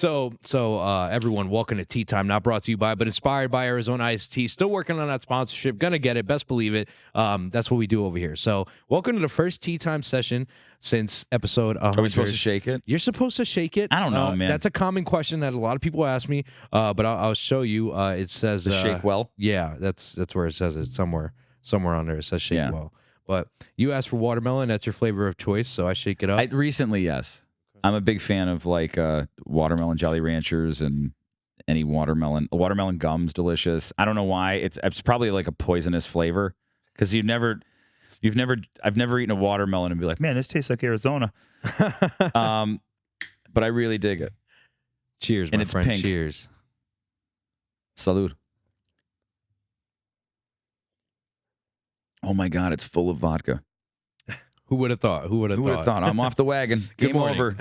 Everyone, welcome to Tea Time. Not brought to you by, but inspired by Arizona Iced Tea. Still working on that sponsorship. Gonna get it. Best believe it. That's what we do over here. So, welcome to the first Tea Time session since episode 100. Are we supposed to shake it? You're supposed to shake it. I don't know, man. That's a common question that a lot of people ask me. But I'll show you. It says shake well. Yeah, that's where it says it. Somewhere on there it says shake well. But you asked for watermelon. That's your flavor of choice. So I shake it up. Recently, yes. I'm a big fan of like watermelon Jolly Ranchers and any watermelon. Watermelon gum's delicious. I don't know why. It's probably like a poisonous flavor because I've never eaten a watermelon and be like, man, this tastes like Arizona. But I really dig it. Cheers, and my it's friend. pink. Cheers. Salud. Oh my God, it's full of vodka. Who would have thought? Who would have thought? I'm off the wagon. Good Game morning. over.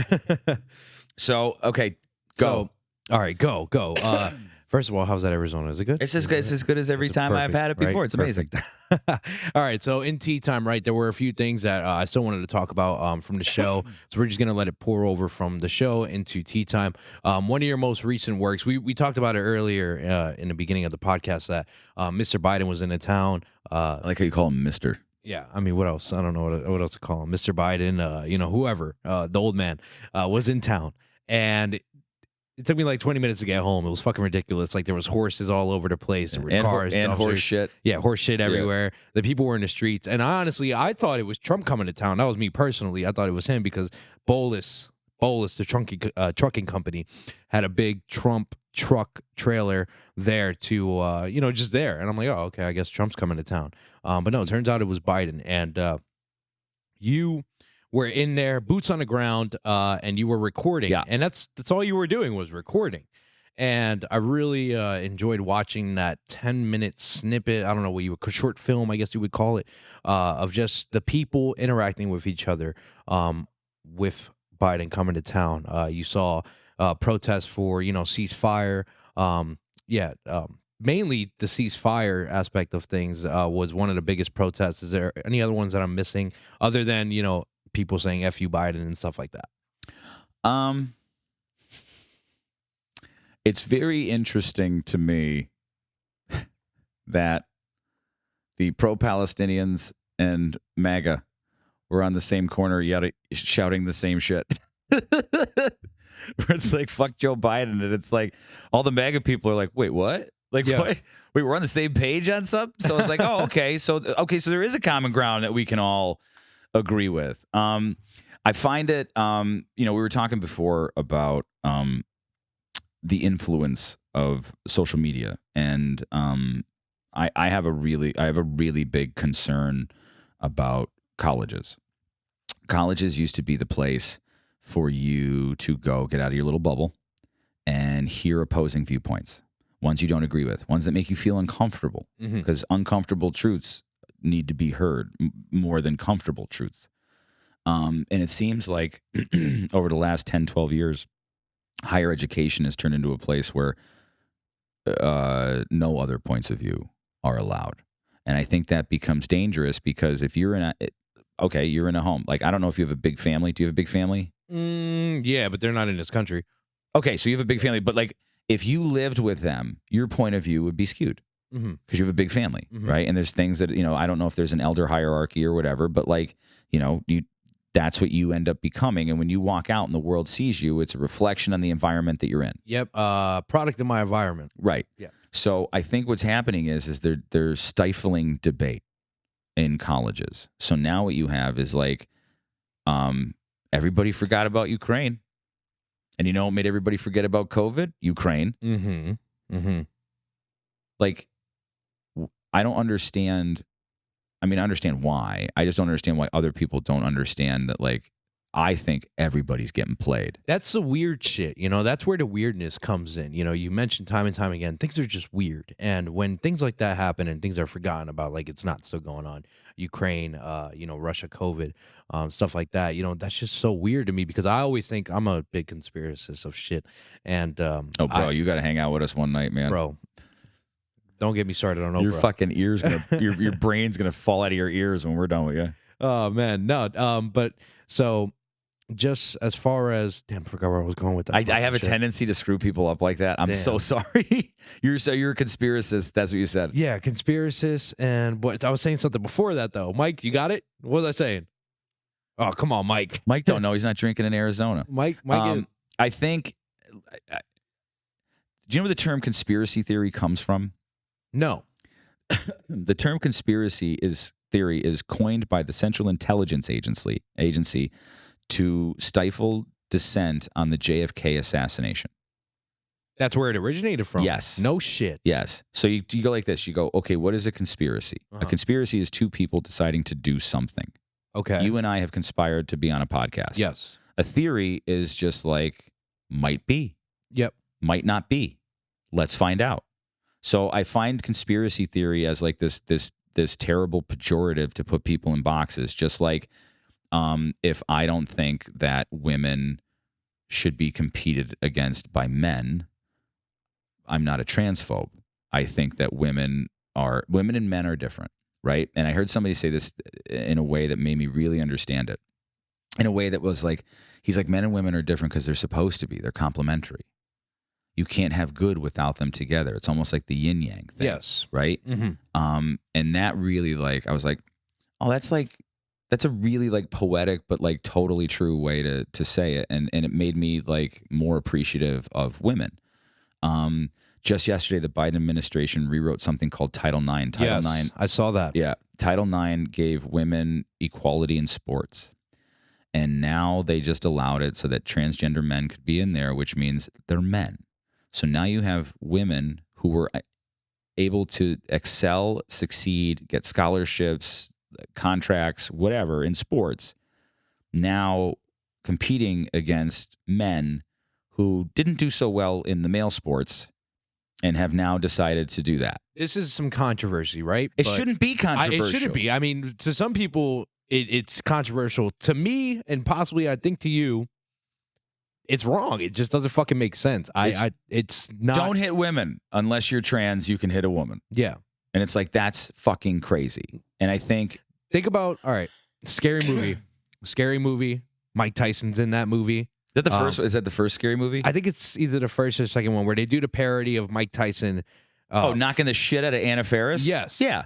So, okay, go. All right, go. First of all, how's that Arizona? Is it good? It's as good as every time I've had it before. Right? It's amazing. All right, so in tea time, right, there were a few things that I still wanted to talk about from the show. So we're just going to let it pour over from the show into tea time. One of your most recent works, we talked about it earlier in the beginning of the podcast that Mr. Biden was in a town. I like how you call him Mr. Yeah, I mean, what else? I don't know what else to call him. Mr. Biden, whoever, the old man, was in town. And it took me like 20 minutes to get home. It was fucking ridiculous. Like there was horses all over the place. There were cars. And dumpsters. horse shit. Yeah, horse shit everywhere. Yeah. The people were in the streets. And honestly, I thought it was Trump coming to town. That was me personally. I thought it was him because Bolus, the trucking company, had a big Trump truck trailer there to just there, and I'm like, oh, okay, I guess Trump's coming to town. But no, it turns out it was Biden, and you were in there, boots on the ground, and you were recording. Yeah. And that's all you were doing was recording. And I really enjoyed watching that 10-minute snippet. I don't know what you would short film, I guess you would call it, of just the people interacting with each other with Biden coming to town. You saw protests for ceasefire. Mainly the ceasefire aspect of things was one of the biggest protests. Is there any other ones that I'm missing other than people saying "F you Biden" and stuff like that? It's very interesting to me that the pro-Palestinians and MAGA were on the same corner, shouting the same shit. Where it's like, fuck Joe Biden. And it's like, all the MAGA people are like, wait, what? Like, what? Wait, we're on the same page on something? So it's like, oh, okay. So there is a common ground that we can all agree with. I find it, we were talking before about the influence of social media. And I have a really big concern about colleges. Colleges used to be the place for you to go get out of your little bubble and hear opposing viewpoints, ones you don't agree with, ones that make you feel uncomfortable, because uncomfortable truths need to be heard more than comfortable truths. And it seems like over the last 10, 12 years, higher education has turned into a place where no other points of view are allowed. And I think that becomes dangerous because if you're you're in a home. Like, I don't know if you have a big family. Do you have a big family? Yeah, but they're not in this country. Okay, so you have a big family. But, like, if you lived with them, your point of view would be skewed because you have a big family, right? And there's things that, I don't know if there's an elder hierarchy or whatever, but, like, that's what you end up becoming. And when you walk out and the world sees you, it's a reflection on the environment that you're in. Yep, product of my environment. Right. Yeah. So I think what's happening is they're stifling debate in colleges. So now what you have is like, everybody forgot about Ukraine. And what made everybody forget about COVID? Ukraine. Like, I don't understand. I mean, I understand why. I just don't understand why other people don't understand that, like, I think everybody's getting played. That's the weird shit. That's where the weirdness comes in. You mentioned time and time again, things are just weird. And when things like that happen and things are forgotten about, like it's not still going on, Ukraine, Russia, COVID, stuff like that, that's just so weird to me because I always think I'm a big conspiracist of shit. And, you got to hang out with us one night, man. Bro, don't get me started on Oprah. Your fucking ears, your brain's going to fall out of your ears when we're done with you. Oh, man. No, but so just as far as damn, I forgot where I was going with that. I have a shit. tendency to screw people up like that. I'm so Damn. sorry. You're a conspiracist. That's what you said. Yeah, conspiracist, and what I was saying something before that though. Mike, you got it? What was I saying? Oh, come on, Mike. Mike don't know. He's not drinking in Arizona. Mike. I think. Do you know where the term conspiracy theory comes from? No. The term conspiracy theory is coined by the Central Intelligence Agency to stifle dissent on the JFK assassination. That's where it originated from. Yes. No shit. Yes. So you go like this. You go, okay, what is a conspiracy? A conspiracy is two people deciding to do something. Okay. You and I have conspired to be on a podcast. Yes. A theory is just like, might be. Yep. Might not be. Let's find out. So I find conspiracy theory as like this terrible pejorative to put people in boxes. Just like if I don't think that women should be competed against by men, I'm not a transphobe. I think that women and men are different, right? And I heard somebody say this in a way that made me really understand it. In a way that was like, he's like, men and women are different because they're supposed to be. They're complementary. You can't have good without them together. It's almost like the yin yang thing. Yes. Right? Mm-hmm. And that really, like, I was like, oh, that's a really like poetic but like totally true way to say it. And it made me like more appreciative of women. Just yesterday, the Biden administration rewrote something called Title IX. Title IX. I saw that. Yeah. Title IX gave women equality in sports. And now they just allowed it so that transgender men could be in there, which means they're men. So now you have women who were able to excel, succeed, get scholarships, contracts, whatever, in sports, now competing against men who didn't do so well in the male sports and have now decided to do that. This is some controversy, right? It shouldn't be controversial. It shouldn't be. I mean, to some people, it's controversial. To me, and possibly I think to you, it's wrong. It just doesn't fucking make sense. It's not. Don't hit women unless you're trans. You can hit a woman. Yeah, and it's like that's fucking crazy. And I think about all right, scary movie. Mike Tyson's in that movie. Is that the first? Is that the first scary movie? I think it's either the first or the second one where they do the parody of Mike Tyson. Knocking the shit out of Anna Faris. Yes. Yeah.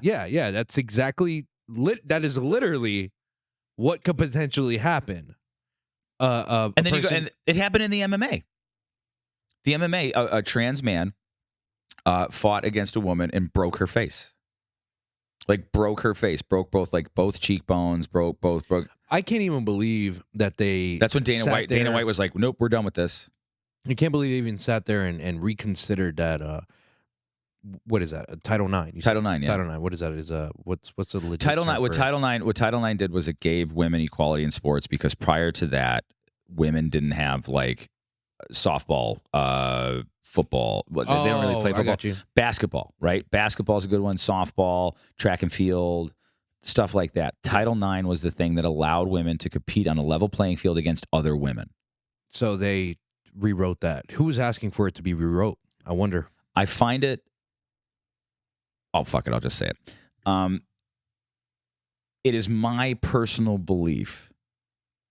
That's exactly. That is literally what could potentially happen. And then you go, and it happened in the MMA. The MMA, a trans man fought against a woman and broke her face. Like broke her face, broke both cheekbones, broke. I can't even believe that they. That's when Dana White was like, "Nope, we're done with this." I can't believe they even sat there and reconsidered that. What is that? Title IX. Title IX. Yeah. Title IX. What is that? Is what's the legit Title term IX? for What Title IX did was it gave women equality in sports because prior to that, women didn't have like softball, football. They don't really play football. I got you. Basketball, right? Basketball's a good one. Softball, track and field, stuff like that. Title IX was the thing that allowed women to compete on a level playing field against other women. So they rewrote that. Who was asking for it to be rewrote? I wonder. I find it. Oh, fuck it. I'll just say it. It is my personal belief,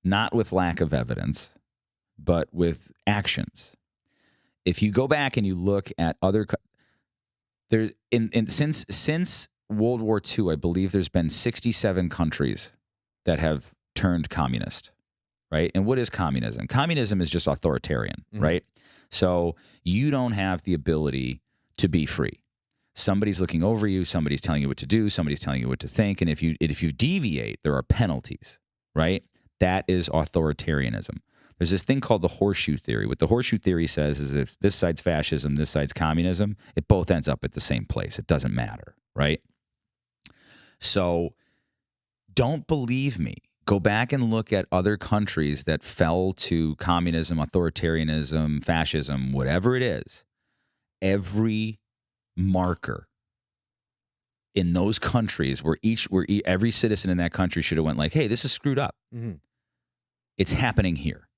not with lack of evidence, but with actions. If you go back and you look at other, since World War II, I believe there's been 67 countries that have turned communist, right? And what is communism? Communism is just authoritarian, right? So you don't have the ability to be free. Somebody's looking over you. Somebody's telling you what to do. Somebody's telling you what to think. And if you deviate, there are penalties, right? That is authoritarianism. There's this thing called the horseshoe theory. What the horseshoe theory says is if this side's fascism, this side's communism, it both ends up at the same place. It doesn't matter, right? So don't believe me. Go back and look at other countries that fell to communism, authoritarianism, fascism, whatever it is. Every marker in those countries where every citizen in that country should have went like, hey, this is screwed up. Mm-hmm. It's happening here.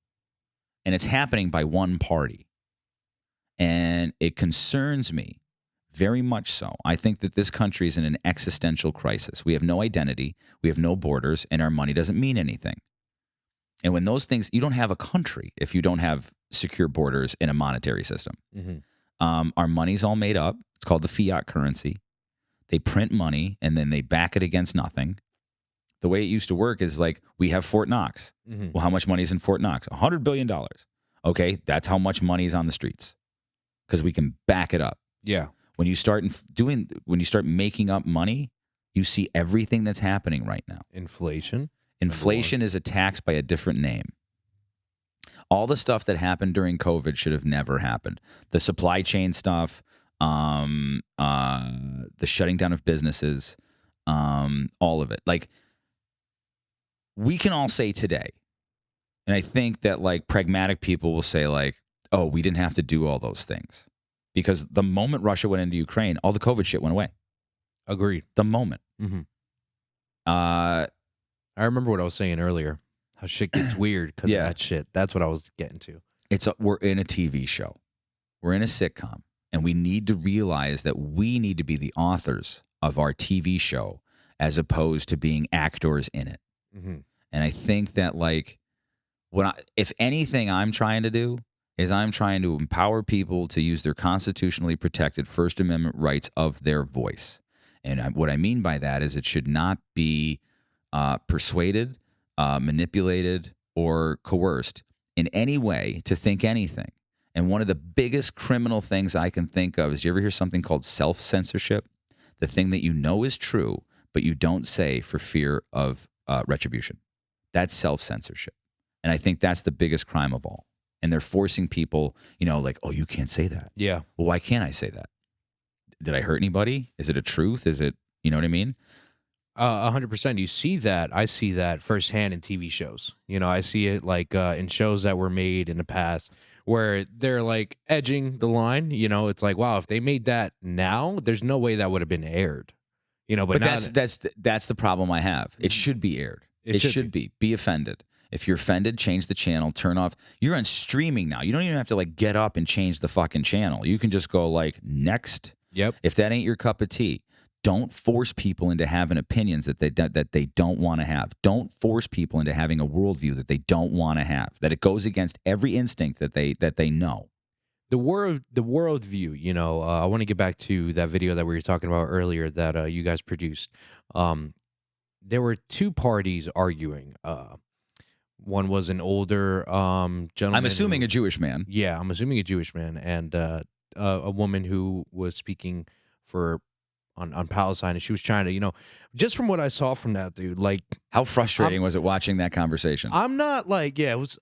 And it's happening by one party. And it concerns me very much so. I think that this country is in an existential crisis. We have no identity, we have no borders, and our money doesn't mean anything. And when those things, you don't have a country if you don't have secure borders in a monetary system. Our money's all made up. It's called the fiat currency. They print money and then they back it against nothing. The way it used to work is like, we have Fort Knox. Well, how much money is in Fort Knox? $100 billion. Okay, that's how much money is on the streets because we can back it up. Yeah. When you start making up money, you see everything that's happening right now. Inflation. Inflation is a tax by a different name. All the stuff that happened during COVID should have never happened. The supply chain stuff, the shutting down of businesses, all of it. Like, we can all say today, and I think that like pragmatic people will say like, oh, we didn't have to do all those things. Because the moment Russia went into Ukraine, all the COVID shit went away. Agreed. The moment. I remember what I was saying earlier, how shit gets weird because of that shit. That's what I was getting to. We're in a TV show. We're in a sitcom. And we need to realize that we need to be the authors of our TV show as opposed to being actors in it. And I think that, like, if anything I'm trying to do is I'm trying to empower people to use their constitutionally protected First Amendment rights of their voice. And what I mean by that is it should not be persuaded, manipulated, or coerced in any way to think anything. And one of the biggest criminal things I can think of is, you ever hear something called self-censorship? The thing that you know is true, but you don't say for fear of retribution. That's self-censorship. And I think that's the biggest crime of all. And they're forcing people, like, oh, you can't say that. Yeah. Well, why can't I say that? Did I hurt anybody? Is it a truth? Is it, you know what I mean? 100%. You see that. I see that firsthand in TV shows. I see it like in shows that were made in the past where they're like edging the line. It's like, wow, if they made that now, there's no way that would have been aired. But now, that's the problem I have. It should be aired. It should be. Be offended. If you're offended, change the channel, turn off. You're on streaming now. You don't even have to like get up and change the fucking channel. You can just go like next. Yep. If that ain't your cup of tea, don't force people into having opinions that they don't want to have. Don't force people into having a worldview that they don't want to have. That it goes against every instinct that they know. The world view. I want to get back to that video that we were talking about earlier that you guys produced. There were two parties arguing. One was an older gentleman. I'm assuming a Jewish man. Yeah, I'm assuming a Jewish man, and a woman who was speaking on Palestine, and she was trying to, just from what I saw from that dude, like, how frustrating was it watching that conversation? I'm not like, it was.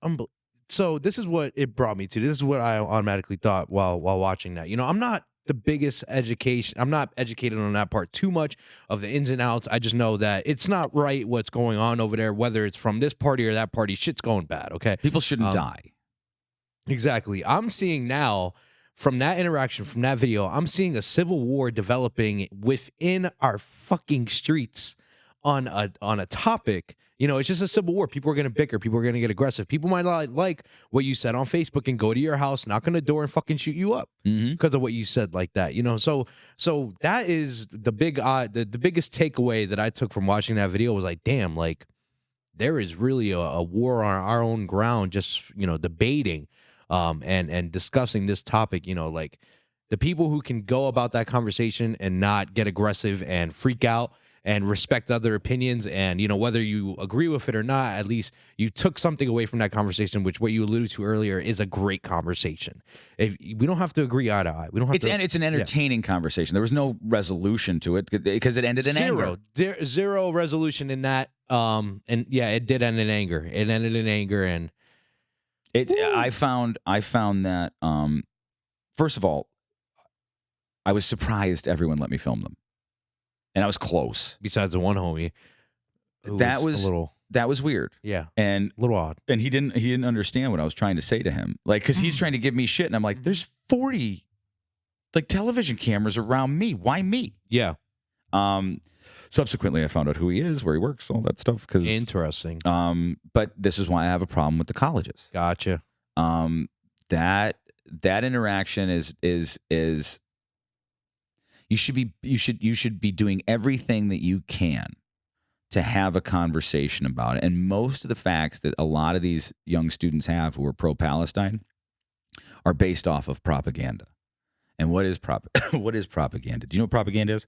So this is what it brought me to. This is what I automatically thought while watching that. I'm not the biggest education. I'm not educated on that part too much of the ins and outs. I just know that it's not right what's going on over there, whether it's from this party or that party. Shit's going bad. Okay, people shouldn't die. Exactly. I'm seeing now from that interaction, from that video, I'm seeing a civil war developing within our fucking streets on a topic. It's just a civil war. People are going to bicker. People are going to get aggressive. People might not like what you said on Facebook and go to your house, knock on the door, and fucking shoot you up because of what you said like that. So that is the the biggest takeaway that I took from watching that video was like, damn, like there is really a war on our own ground, just debating and discussing this topic. Like the people who can go about that conversation and not get aggressive and freak out and respect other opinions, and whether you agree with it or not, at least you took something away from that conversation, which what you alluded to earlier is a great conversation. If we don't have to agree eye to eye, we don't have it's an entertaining conversation. There was no resolution to it because it ended in anger. Zero resolution in that. And yeah, it did end in anger. It ended in anger, and I found that first of all, I was surprised everyone let me film them. And I was close. Besides the one homie, that was weird. Yeah, and a little odd. And he didn't understand what I was trying to say to him. Like, because he's trying to give me shit, and I'm like, there's 40 like television cameras around me. Why me? Yeah. Subsequently, I found out who he is, where he works, all that stuff. Interesting. But this is why I have a problem with the colleges. Gotcha. That interaction is. You should be doing everything that you can to have a conversation about it. And most of the facts that a lot of these young students have who are pro-Palestine are based off of propaganda. And what is what is propaganda? Do you know what propaganda is?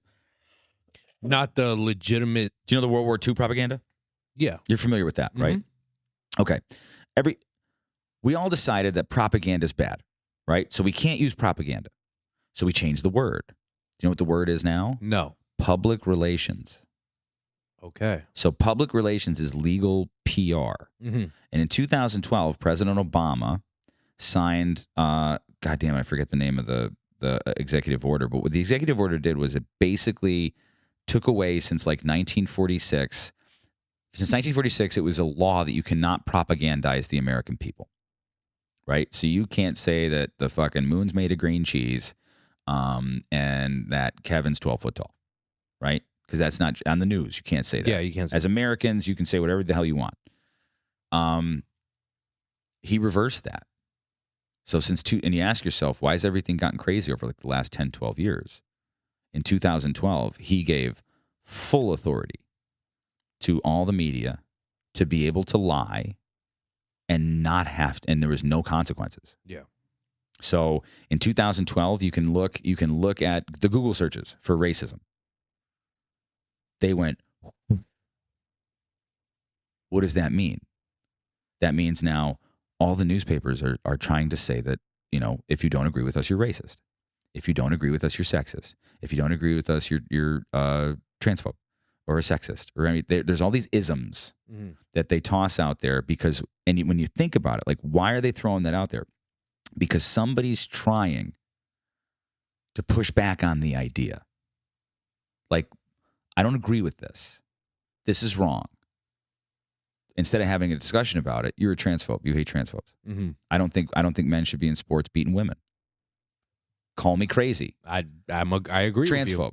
Not the legitimate. Do you know the World War II propaganda? Yeah. You're familiar with that, right? Okay. We all decided that propaganda is bad, right? So we can't use propaganda. So we changed the word. Do you know what the word is now? No. Public relations. Okay. So public relations is legal PR. And in 2012, President Obama signed, God damn it, I forget the name of the executive order. But what the executive order did was it basically took away since like 1946. Since 1946, it was a law that you cannot propagandize the American people. Right? So you can't say that the fucking moon's made of green cheese and that Kevin's 12 foot tall. Right? Because that's not on the news. You can't say that. Yeah, you can't say As Americans, you can say whatever the hell you want. He reversed that. So and you ask yourself, why has everything gotten crazy over like the last 10, 12 years? In 2012, he gave full authority to all the media to be able to lie and not have to, and there was no consequences. Yeah. So in 2012, you can look at the Google searches for racism. They went, what does that mean? That means now all the newspapers are trying to say that, you know, if you don't agree with us, you're racist. If you don't agree with us, you're sexist. If you don't agree with us, you're transphobe or a sexist. Or I mean, there's all these isms that they toss out there because, and when you think about it, like, why are they throwing that out there? Because somebody's trying to push back on the idea. Like, I don't agree with this. This is wrong. Instead of having a discussion about it, you're a transphobe. You hate transphobes. I don't think men should be in sports beating women. Call me crazy. I agree. Transphobe. With you.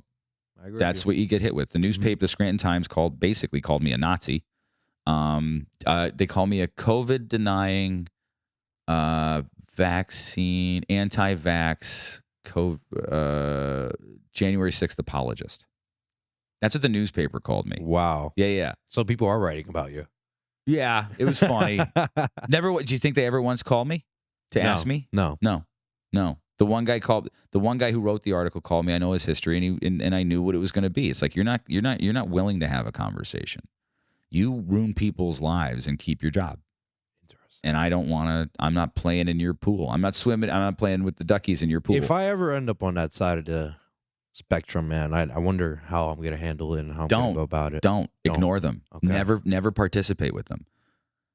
I agree. That's what you get hit with. The newspaper, the Scranton Times, basically called me a Nazi. They call me a COVID denying, vaccine, anti-vax, January 6th apologist. That's what the newspaper called me. Wow. Yeah. So people are writing about you. Yeah, it was funny. Do you think they ever once called me to ask me? No. The one guy who wrote the article called me. I know his history, and I knew what it was going to be. It's like you're not willing to have a conversation. You ruin people's lives and keep your job. Interesting. And I don't want to. I'm not playing in your pool. I'm not swimming. I'm not playing with the duckies in your pool. If I ever end up on that side of the spectrum, man, I wonder how I'm going to handle it and how I'm going to go about it. Don't ignore them. Okay. Never participate with them.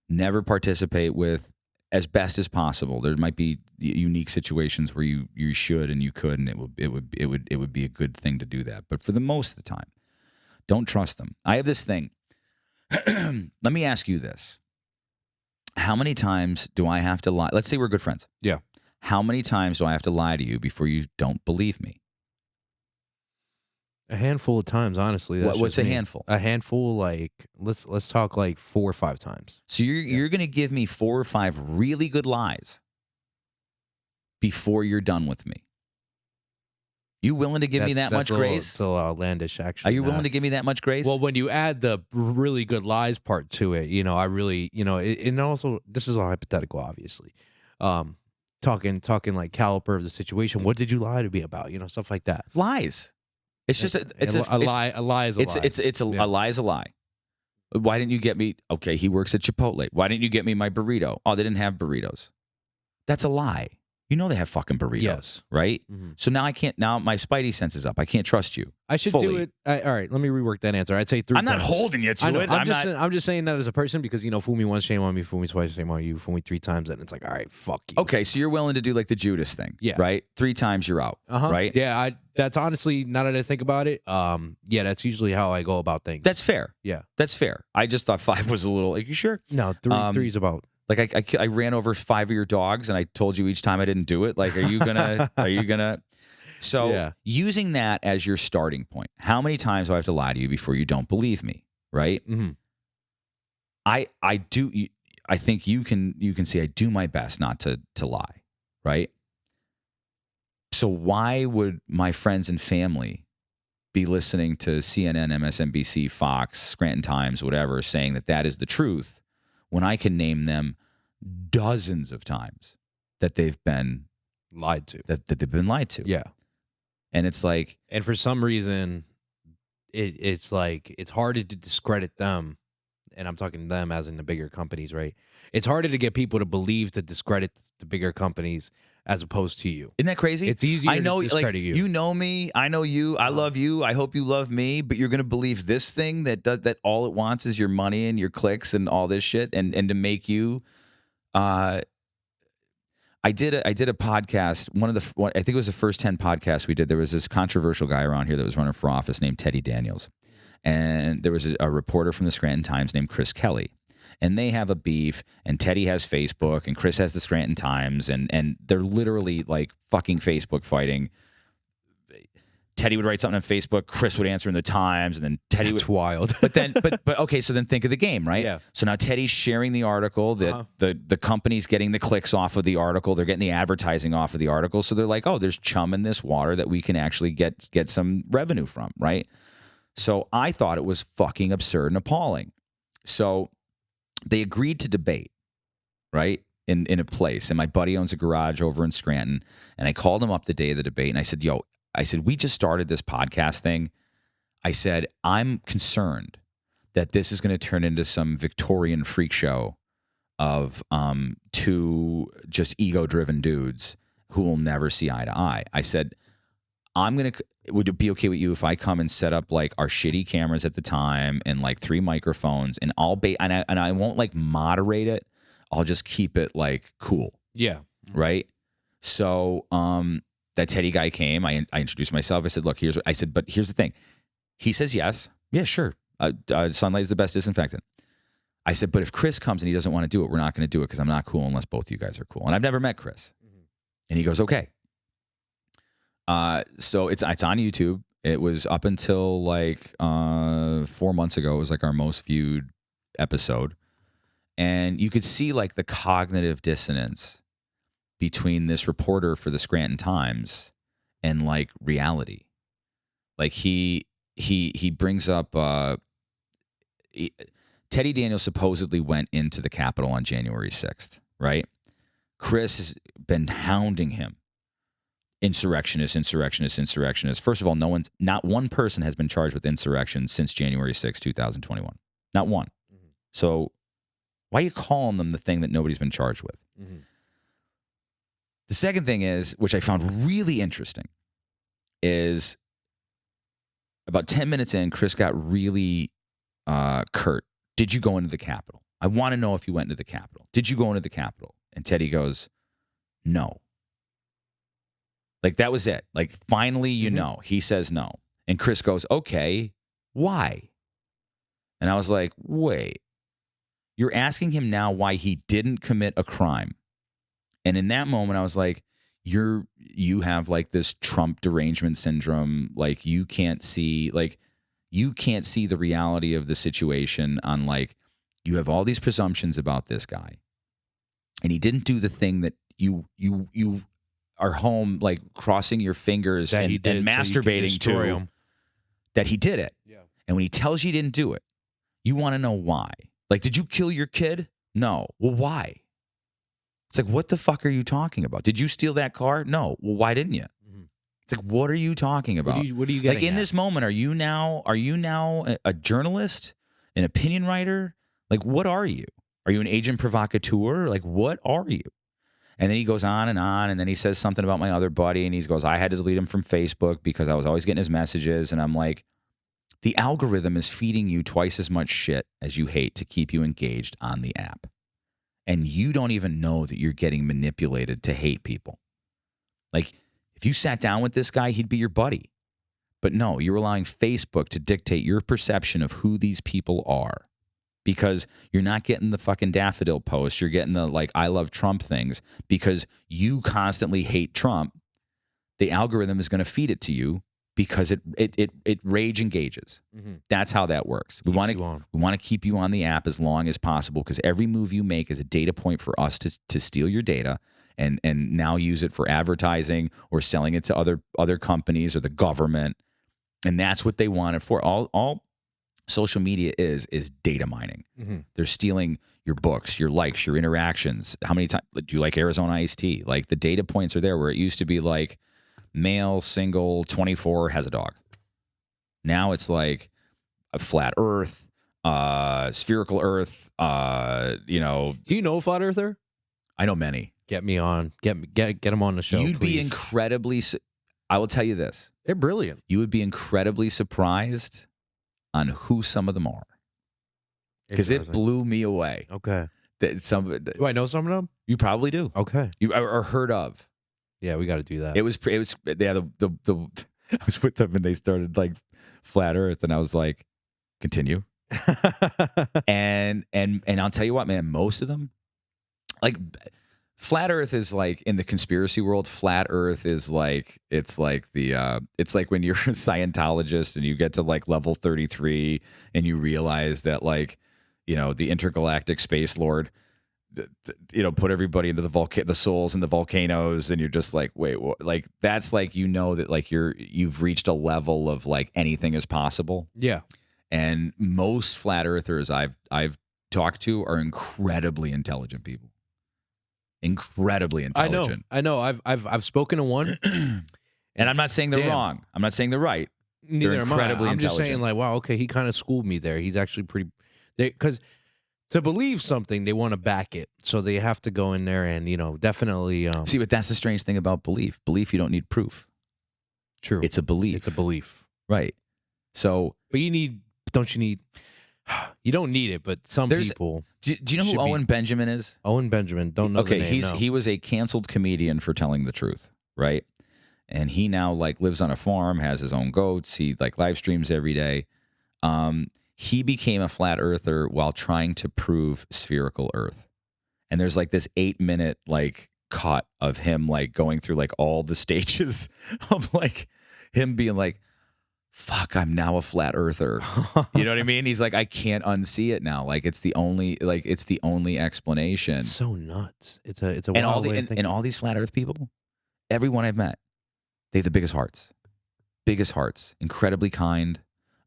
Never participate with, as best as possible. There might be unique situations where you should and you could, and it would be a good thing to do that. But for the most of the time, don't trust them. I have this thing. Let me ask you this. How many times do I have to lie? Let's say we're good friends. Yeah. How many times do I have to lie to you before you don't believe me? A handful of times, honestly. What's a handful? A handful, like let's talk like 4 or 5 times. So you're going to give me 4 or 5 really good lies before you're done with me. You willing to give me that much grace? It's a little outlandish, actually. Are you willing to give me that much grace? Well, when you add the really good lies part to it, you know, I really, you know, and also this is all hypothetical, obviously. Talking like caliber of the situation. What did you lie to me about? You know, stuff like that. Lies. It's just a lie. A lie is a lie. A lie is a lie. Why didn't you get me? Okay, he works at Chipotle. Why didn't you get me my burrito? Oh, they didn't have burritos. That's a lie. You know they have fucking burritos, yes. Right? Mm-hmm. So now I can't. Now my spidey sense is up. I can't trust you. I should fully. do it. All right, let me rework that answer. I'd say 3 I'm times. not holding you to it. I'm just saying that as a person because, you know, fool me once, shame on me. Fool me twice, shame on you. Fool me 3 times, and it's like, all right, fuck you. Okay, so you're willing to do like the Judas thing, yeah? Right? 3 times you're out, right? Yeah, that's honestly, now that I think about it, yeah, that's usually how I go about things. That's fair. Yeah, that's fair. I just thought 5 was a little. Like, you sure? No, 3 is about. Like I ran over 5 of your dogs, and I told you each time I didn't do it. Like, are you gonna? So using that as your starting point, how many times do I have to lie to you before you don't believe me? Right? Mm-hmm. I do. I think you can see I do my best not to lie. Right? So why would my friends and family be listening to CNN, MSNBC, Fox, Scranton Times, whatever, saying that is the truth when I can name them dozens of times that they've been lied to. That they've been lied to. Yeah. And it's like, and for some reason, it's like it's harder to discredit them. And I'm talking to them as in the bigger companies, right? It's harder to get people to believe to discredit the bigger companies as opposed to you. Isn't that crazy? It's easier I know, to discredit like, you. You know me. I know you. I love you. I hope you love me. But you're going to believe this thing that does that all it wants is your money and your clicks and all this shit and to make you. I did a podcast. I think it was the first 10 podcasts we did. There was this controversial guy around here that was running for office named Teddy Daniels. And there was a reporter from the Scranton Times named Chris Kelly. And they have a beef, and Teddy has Facebook, and Chris has the Scranton Times, and they're literally like fucking Facebook fighting. Teddy would write something on Facebook, Chris would answer in the Times, and then Teddy That's would wild. but okay, so then think of the game, right? Yeah. So now Teddy's sharing the article that the company's getting the clicks off of the article, they're getting the advertising off of the article. So they're like, oh, there's chum in this water that we can actually get some revenue from, right? So I thought it was fucking absurd and appalling. So they agreed to debate, right? In a place. And my buddy owns a garage over in Scranton. And I called him up the day of the debate and I said, we just started this podcast thing. I said, I'm concerned that this is going to turn into some Victorian freak show of two just ego-driven dudes who will never see eye to eye. I said, would it be okay with you if I come and set up like our shitty cameras at the time and like 3 microphones and I won't like moderate it. I'll just keep it like cool. Yeah. Right. So that Teddy guy came. I introduced myself. I said, look, but here's the thing. He says yes. Yeah, sure. Sunlight is the best disinfectant. I said, but if Chris comes and he doesn't want to do it, we're not going to do it because I'm not cool unless both you guys are cool. And I've never met Chris. Mm-hmm. And he goes, okay. So it's on YouTube. It was up until like 4 months ago. It was like our most viewed episode. And you could see like the cognitive dissonance between this reporter for the Scranton Times and like reality. Like he brings up Teddy Daniels supposedly went into the Capitol on January 6th, right? Chris has been hounding him. Insurrectionist. First of all, not one person has been charged with insurrection since January 6, 2021. Not one. Mm-hmm. So why are you calling them the thing that nobody's been charged with? Mm-hmm. The second thing is, which I found really interesting, is about 10 minutes in, Chris got really curt. Did you go into the Capitol? I want to know if you went into the Capitol. Did you go into the Capitol? And Teddy goes, no. Like, that was it. Like, finally, you know. He says no. And Chris goes, okay, why? And I was like, wait. You're asking him now why he didn't commit a crime. And in that moment, I was like, you have like this Trump derangement syndrome. Like, you can't see the reality of the situation on like, you have all these presumptions about this guy. And he didn't do the thing that you are home, like crossing your fingers and masturbating to him. That he did it. Yeah. And when he tells you he didn't do it, you want to know why. Like, did you kill your kid? No. Well, why? It's like, what the fuck are you talking about? Did you steal that car? No. Well, why didn't you? Mm-hmm. It's like, what are you talking about? What are you getting like in this moment? Are you now a journalist, an opinion writer? Like, what are you? Are you an agent provocateur? Like, what are you? And then he goes on, and then he says something about my other buddy, and he goes, I had to delete him from Facebook because I was always getting his messages. And I'm like, the algorithm is feeding you twice as much shit as you hate to keep you engaged on the app. And you don't even know that you're getting manipulated to hate people. Like, if you sat down with this guy, he'd be your buddy. But no, you're allowing Facebook to dictate your perception of who these people are. Because you're not getting the fucking daffodil posts. You're getting the, like, I love Trump things. Because you constantly hate Trump, the algorithm is going to feed it to you because it rage engages. Mm-hmm. That's how that works. We want to keep you on the app as long as possible because every move you make is a data point for us to steal your data and now use it for advertising or selling it to other companies or the government. And that's what they want it for. All social media is data mining. Mm-hmm. They're stealing your books, your likes, your interactions. How many times do you like Arizona iced tea? Like the data points are there where it used to be like male, single, 24, has a dog. Now it's like a flat earth, spherical earth, Do you know a flat earther? I know many. Get me on. Get them on the show. You'd please. be incredibly, I will tell you this. They're brilliant. You would be incredibly surprised on who some of them are. Because it blew me away. Okay. That Do I know some of them? you probably do. Okay. You or heard of. Yeah, we got to do that. It was yeah, I was with them and they started like flat earth and I was like, continue. and I'll tell you what, man, most of them, like flat earth is like in the conspiracy world, flat earth is like it's like when you're a Scientologist and you get to like level 33 and you realize that like, the intergalactic space lord put everybody into the souls in the volcanoes, and you're just like, wait, what? Like that's like that like you've reached a level of like anything is possible. Yeah. And most flat earthers I've talked to are incredibly intelligent people. Incredibly intelligent. I know. I've spoken to one, and I'm not saying they're wrong. I'm not saying they're right. Neither they're incredibly I'm intelligent. just saying, like, wow, okay, he kind of schooled me there. He's actually pretty. Because to believe something, they want to back it, so they have to go in there and definitely. See, but that's the strange thing about belief. Belief, you don't need proof. True. It's a belief. It's a belief. Right. So, but don't you need? You don't need it, but some people. Do you know who Owen Benjamin is? Owen Benjamin. Don't know. Okay, the name, he was a canceled comedian for telling the truth, right? And he now like lives on a farm, has his own goats. He like live streams every day. He became a flat earther while trying to prove spherical Earth. And there's like this 8-minute like cut of him like going through like all the stages of like him being like, fuck, I'm now a flat earther. You know what I mean? He's like, I can't unsee it now. Like it's the only explanation. It's so nuts. It's a and wild way of thinking. and all these flat earth people, everyone I've met, they have the biggest hearts. Incredibly kind.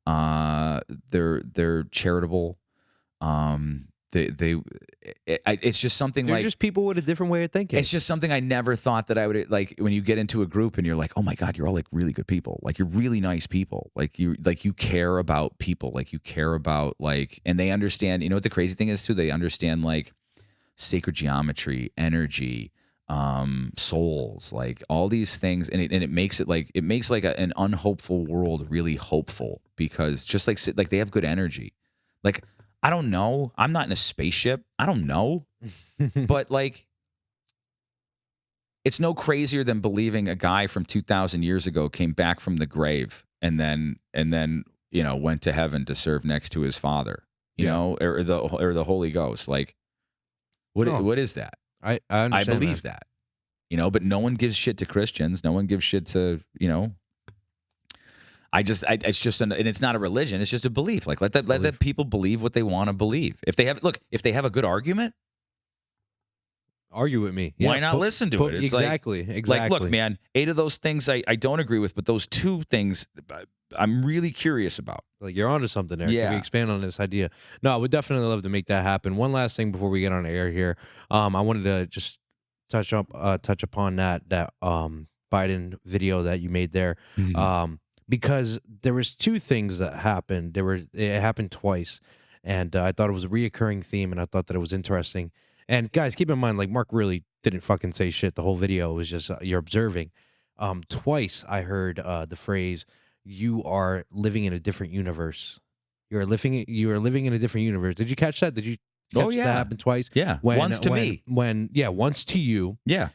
They're charitable. It's just something They're like just people with a different way of thinking. It's just something I never thought that I would like when you get into a group and you're like, oh my God, you're all like really good people. Like you're really nice people. Like you care about people. Like you care about like, and they understand, what the crazy thing is too? They understand like sacred geometry, energy, souls, like all these things. And it makes it like, an unhopeful world really hopeful because just like they have good energy. Like, I don't know. I'm not in a spaceship. I don't know. But like, it's no crazier than believing a guy from 2,000 years ago came back from the grave and then went to heaven to serve next to his father, or the Holy Ghost. Like, what is that? I I understand believe that. But no one gives shit to Christians. No one gives shit to, it's just and it's not a religion. It's just a belief. Like let that people believe what they want to believe. If they have a good argument, argue with me. Why not listen to it? It's exactly. Like, look, man, 8 of those things I don't agree with, but those 2 things I'm really curious about. Like you're onto something there. Yeah. Can we expand on this idea? No, I would definitely love to make that happen. One last thing before we get on air here. I wanted to just touch upon that Biden video that you made there. Mm-hmm. Because there was 2 things that happened. It happened twice, and I thought it was a reoccurring theme, and I thought that it was interesting. And guys, keep in mind, like Mark really didn't fucking say shit. The whole video was just you're observing. Twice I heard the phrase, "You are living in a different universe." You are living in a different universe. Did you catch that? Did you? That happened twice. Yeah, once to me. Once to you. Yeah.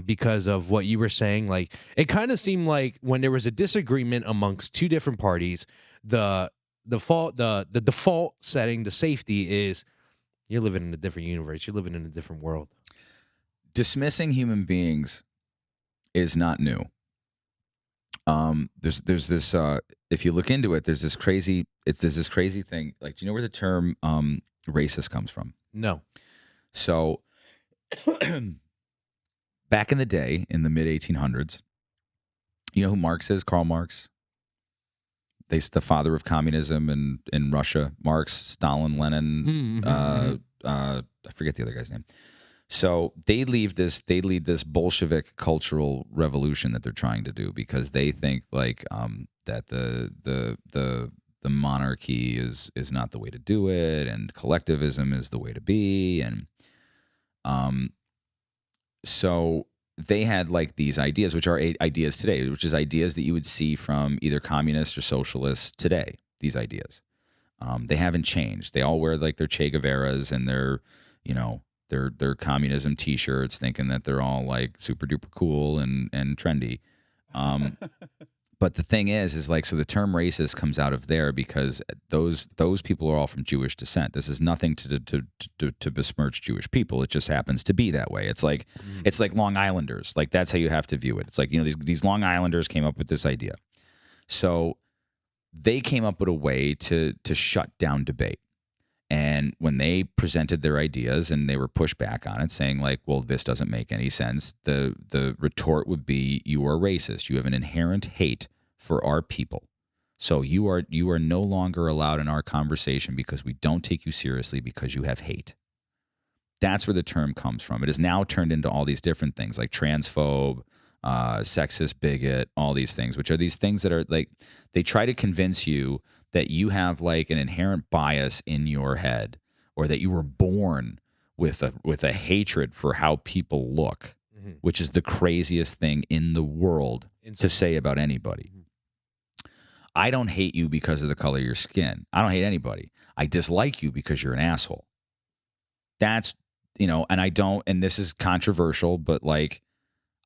Because of what you were saying, like it kind of seemed like when there was a disagreement amongst 2 different parties, the default setting, the safety is you're living in a different universe. You're living in a different world. Dismissing human beings is not new. There's this if you look into it, there's this crazy thing. Like, do you know where the term racist comes from? No. So back in the day, in the mid 1800s, you know who Marx is? Karl Marx. the father of communism in Russia, Marx, Stalin, Lenin, I forget the other guy's name. So they lead this Bolshevik cultural revolution that they're trying to do because they think like that the monarchy is not the way to do it, and collectivism is the way to be, and so they had like these ideas, which are ideas today, which is ideas that you would see from either communists or socialists today. These ideas, they haven't changed. They all wear like their Che Guevaras and their communism T-shirts, thinking that they're all like super duper cool and trendy. But the thing is like, so the term racist comes out of there because those people are all from Jewish descent. This is nothing to besmirch Jewish people. It just happens to be that way. It's like Long Islanders. Like that's how you have to view it. It's like, these Long Islanders came up with this idea. So they came up with a way to shut down debate. And when they presented their ideas and they were pushed back on it, saying like, well, this doesn't make any sense, the retort would be, you are racist. You have an inherent hate for our people. So you are no longer allowed in our conversation because we don't take you seriously because you have hate. That's where the term comes from. It is now turned into all these different things like transphobe, sexist, bigot, all these things, which are these things that are like, they try to convince you that you have like an inherent bias in your head, or that you were born with a hatred for how people look, which is the craziest thing in the world to say about anybody. I don't hate you because of the color of your skin. I don't hate anybody. I dislike you because you're an asshole. That's, and I don't, and this is controversial, but like,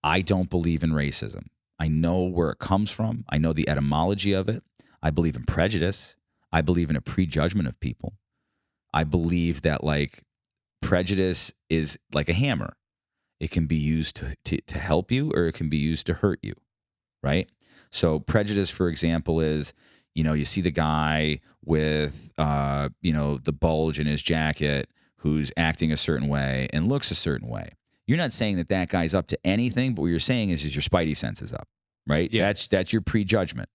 I don't believe in racism. I know where it comes from. I know the etymology of it. I believe in prejudice. I believe in a prejudgment of people. I believe that like prejudice is like a hammer. It can be used to help you, or it can be used to hurt you, right? So prejudice, for example, is, you see the guy with, the bulge in his jacket who's acting a certain way and looks a certain way. You're not saying that guy's up to anything, but what you're saying is your spidey sense is up, right? Yeah. That's your prejudgment.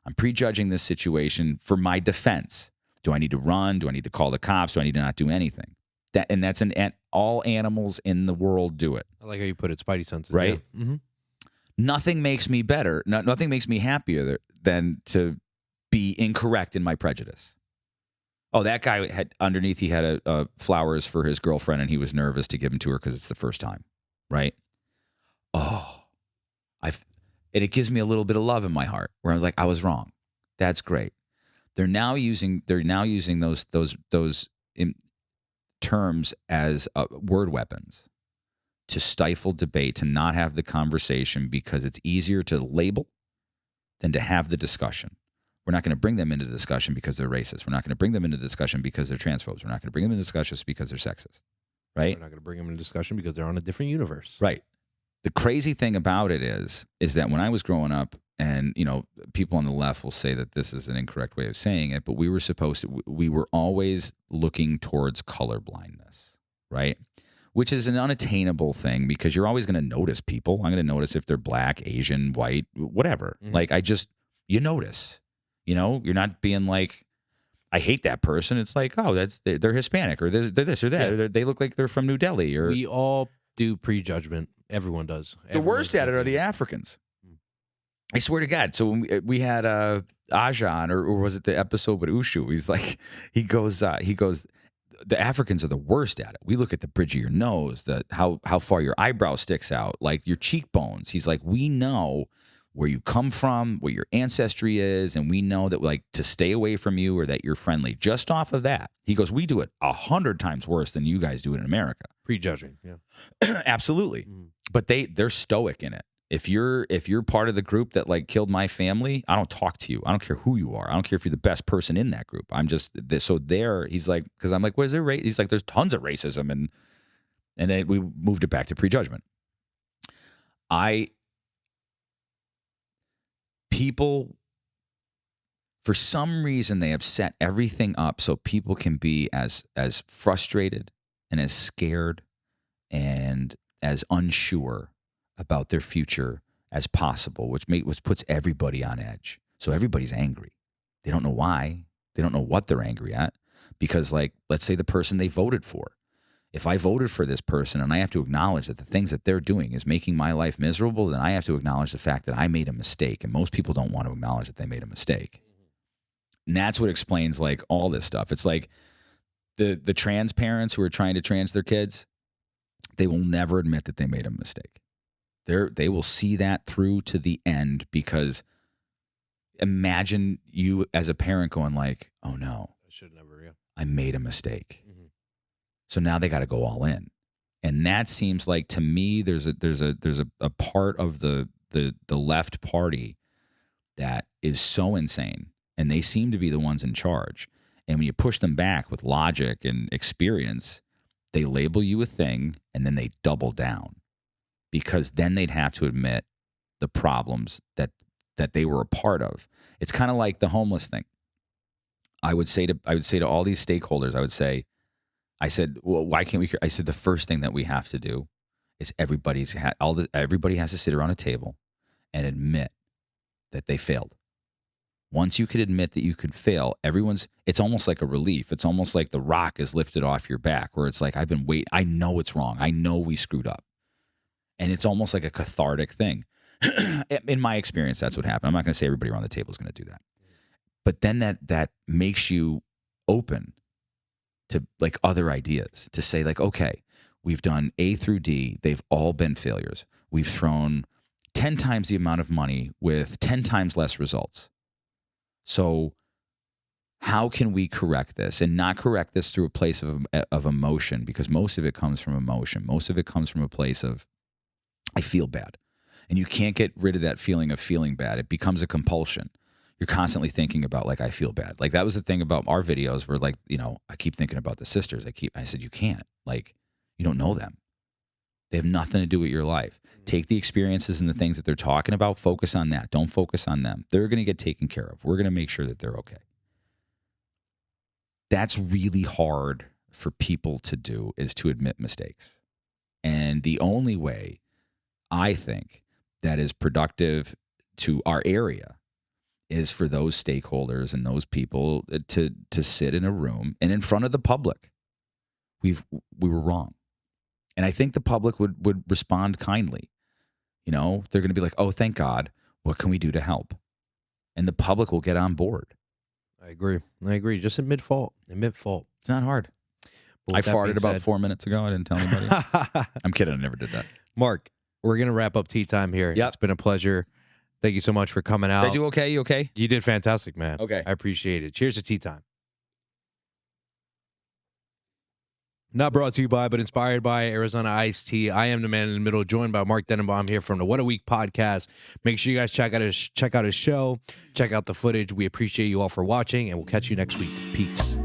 I'm prejudging this situation for my defense. Do I need to run? Do I need to call the cops? Do I need to not do anything? That's all animals in the world do it. I like how you put it, spidey senses. Right? Yeah. Mm-hmm. Nothing makes me better. Nothing makes me happier than to be incorrect in my prejudice. Oh, that guy had underneath, he had a flowers for his girlfriend, and he was nervous to give them to her because it's the first time, right? Oh, and it gives me a little bit of love in my heart where I was like, I was wrong. That's great. They're now using those terms as word weapons to stifle debate, to not have the conversation, because it's easier to label than to have the discussion. We're not going to bring them into the discussion because they're racist. We're not going to bring them into discussion because they're transphobes. We're not going to bring them into discussion because they're sexist, right? We're not going to bring them into discussion because they're on a different universe. Right. The crazy thing about it is that when I was growing up, and people on the left will say that this is an incorrect way of saying it, but we were always looking towards colorblindness, right? Which is an unattainable thing because you're always going to notice people. I'm going to notice if they're black, Asian, white, whatever. Mm-hmm. Like you notice, you're not being like, I hate that person. It's like, oh, they're Hispanic, or they're this or that. Yeah. Or they look like they're from New Delhi. Or we all do prejudgment. Everyone does. The worst at it are the Africans. I swear to God. So when we had Ajan, or was it the episode with Ushu? He's like, he goes, the Africans are the worst at it. We look at the bridge of your nose, how far your eyebrow sticks out, like your cheekbones. He's like, we know where you come from, what your ancestry is, and we know that like to stay away from you or that you're friendly. Just off of that, he goes, we do it 100 times worse than you guys do it in America. Prejudging, yeah, absolutely. But they're stoic in it. If you're part of the group that like killed my family, I don't talk to you. I don't care who you are. I don't care if you're the best person in that group. I'm just so there. He's like, because I'm like, what is there? He's like, there's tons of racism, and then we moved it back to prejudgment. People, for some reason, they have set everything up so people can be as frustrated and as scared and as unsure about their future as possible, which puts everybody on edge. So everybody's angry. They don't know why. They don't know what they're angry at. Because, like, let's say the person they voted for. If I voted for this person and I have to acknowledge that the things that they're doing is making my life miserable, then I have to acknowledge the fact that I made a mistake. And most people don't want to acknowledge that they made a mistake. And that's what explains, like, all this stuff. It's like the trans parents who are trying to trans their kids, they will never admit that they made a mistake. They will see that through to the end, because imagine you as a parent going like, oh no, I should never, yeah. I made a mistake. So now they got to go all in. And that seems like, to me, there's a part of the left party that is so insane, and they seem to be the ones in charge. And when you push them back with logic and experience, they label you a thing and then they double down, because then they'd have to admit the problems that they were a part of. It's kind of like the homeless thing. I would say to all these stakeholders, I said, well, why can't we? I said, the first thing that we have to do is everybody has to sit around a table and admit that they failed. Once you could admit that you could fail, it's almost like a relief. It's almost like the rock is lifted off your back, where it's like, I've been waiting. I know it's wrong. I know we screwed up. And it's almost like a cathartic thing. In my experience, that's what happened. I'm not going to say everybody around the table is going to do that. But then that makes you open to, like, other ideas, to say, like, okay, we've done A through D. They've all been failures. We've thrown 10 times the amount of money with 10 times less results. So how can we correct this, and not correct this through a place of emotion? Because most of it comes from emotion. Most of it comes from a place of, I feel bad. And you can't get rid of that feeling of feeling bad. It becomes a compulsion. You're constantly thinking about, like, I feel bad. Like, that was the thing about our videos, where, like, I keep thinking about the sisters. I said, you can't. Like, you don't know them. They have nothing to do with your life. Take the experiences and the things that they're talking about. Focus on that. Don't focus on them. They're going to get taken care of. We're going to make sure that they're okay. That's really hard for people to do, is to admit mistakes. And the only way, I think, that is productive to our area is for those stakeholders and those people to sit in a room and in front of the public. We were wrong. And I think the public would respond kindly. They're going to be like, oh, thank God. What can we do to help? And the public will get on board. I agree. Just admit fault. It's not hard. I farted about 4 minutes ago. I didn't tell anybody. I'm kidding. I never did that. Mark, we're going to wrap up tea time here. Yep. It's been a pleasure. Thank you so much for coming out. Did I do okay? You okay? You did fantastic, man. Okay. I appreciate it. Cheers to tea time. Not brought to you by, but inspired by Arizona Iced Tea. I am the man in the middle, joined by Mark Dennebaum here from the What a Week podcast. Make sure you guys check out his show, check out the footage. We appreciate you all for watching, and we'll catch you next week. Peace.